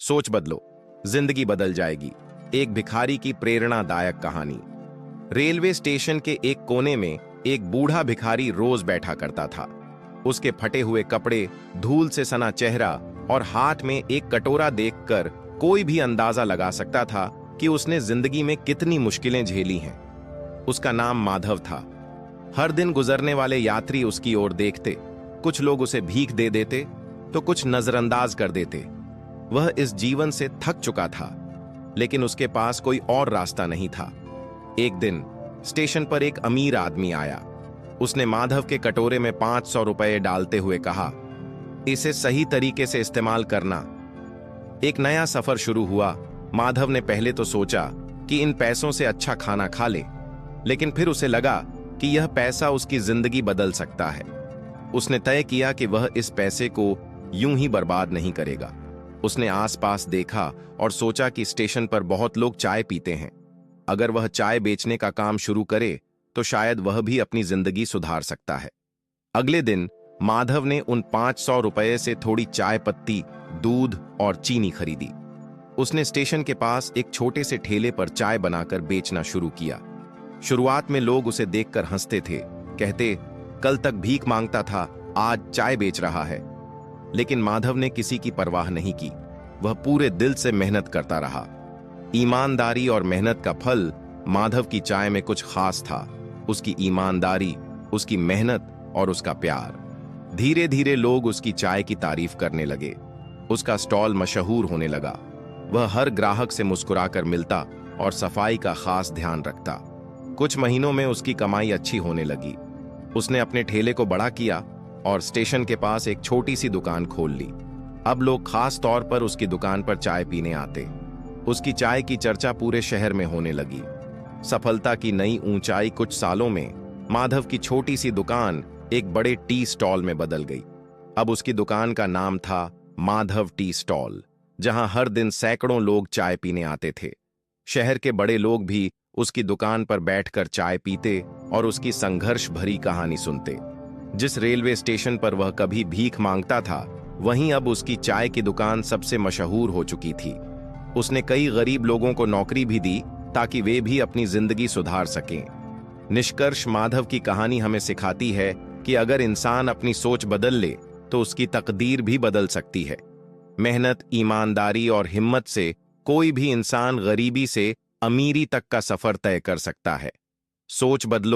सोच बदलो, जिंदगी बदल जाएगी। एक भिखारी की प्रेरणादायक कहानी। रेलवे स्टेशन के एक कोने में एक बूढ़ा भिखारी रोज बैठा करता था। उसके फटे हुए कपड़े, धूल से सना चेहरा और हाथ में एक कटोरा देखकर कोई भी अंदाजा लगा सकता था कि उसने जिंदगी में कितनी मुश्किलें झेली हैं। उसका नाम माधव था। हर दिन गुजरने वाले यात्री उसकी ओर देखते, कुछ लोग उसे भीख दे देते तो कुछ नजरअंदाज कर देते। वह इस जीवन से थक चुका था, लेकिन उसके पास कोई और रास्ता नहीं था। एक दिन स्टेशन पर एक अमीर आदमी आया। उसने माधव के कटोरे में 500 रुपए डालते हुए कहा, इसे सही तरीके से इस्तेमाल करना। एक नया सफर शुरू हुआ। माधव ने पहले तो सोचा कि इन पैसों से अच्छा खाना खा ले, लेकिन फिर उसे लगा कि यह पैसा उसकी जिंदगी बदल सकता है। उसने तय किया कि वह इस पैसे को यूं ही बर्बाद नहीं करेगा। उसने आसपास देखा और सोचा कि स्टेशन पर बहुत लोग चाय पीते हैं। अगर वह चाय बेचने का काम शुरू करे तो शायद वह भी अपनी जिंदगी सुधार सकता है। अगले दिन माधव ने उन 500 रुपए से थोड़ी चाय पत्ती, दूध और चीनी खरीदी। उसने स्टेशन के पास एक छोटे से ठेले पर चाय बनाकर बेचना शुरू किया। शुरुआत में लोग उसे देखकर हंसते थे, कहते, कल तक भीख मांगता था, आज चाय बेच रहा है। लेकिन माधव ने किसी की परवाह नहीं की। वह पूरे दिल से मेहनत करता रहा। ईमानदारी और मेहनत का फल माधव की चाय में कुछ खास था। उसकी ईमानदारी, उसकी मेहनत और उसका प्यार। धीरे धीरे लोग उसकी चाय की तारीफ करने लगे। उसका स्टॉल मशहूर होने लगा। वह हर ग्राहक से मुस्कुराकर मिलता और सफाई का खास ध्यान रखता। कुछ महीनों में उसकी कमाई अच्छी होने लगी। उसने अपने ठेले को बड़ा किया और स्टेशन के पास एक छोटी सी दुकान खोल ली। अब लोग खास तौर पर उसकी दुकान पर चाय पीने आते। उसकी चाय की चर्चा पूरे शहर में होने लगी। सफलता की नई ऊंचाई कुछ सालों में माधव की छोटी सी दुकान एक बड़े टी स्टॉल में बदल गई। अब उसकी दुकान का नाम था माधव टी स्टॉल, जहां हर दिन सैकड़ों लोग चाय पीने आते थे। शहर के बड़े लोग भी उसकी दुकान पर बैठकर चाय पीते और उसकी संघर्ष भरी कहानी सुनते। जिस रेलवे स्टेशन पर वह कभी भीख मांगता था, वहीं अब उसकी चाय की दुकान सबसे मशहूर हो चुकी थी। उसने कई गरीब लोगों को नौकरी भी दी ताकि वे भी अपनी जिंदगी सुधार सकें। निष्कर्ष, माधव की कहानी हमें सिखाती है कि अगर इंसान अपनी सोच बदल ले तो उसकी तकदीर भी बदल सकती है। मेहनत, ईमानदारी और हिम्मत से कोई भी इंसान गरीबी से अमीरी तक का सफर तय कर सकता है। सोच बदलो।